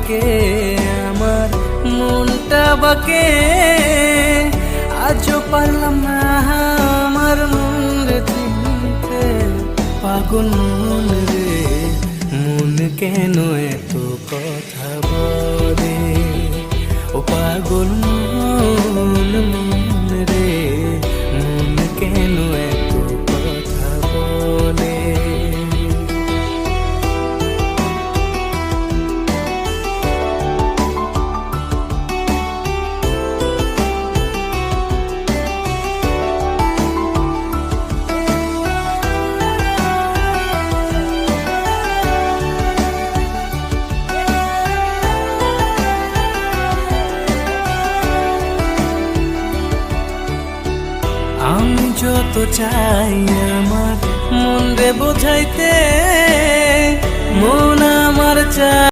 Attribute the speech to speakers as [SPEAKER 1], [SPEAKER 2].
[SPEAKER 1] থাকে আমার মনটা বাকে। আজও পারলাম না আমার মন রে চিনতে, পাগল মন রে মন কেন এত কথা বলে, ও পাগল মন মন রে মন কেন এত কথা বলে। আমি যত চাই আমার মন রে বোঝাইতে, মন আমার চাই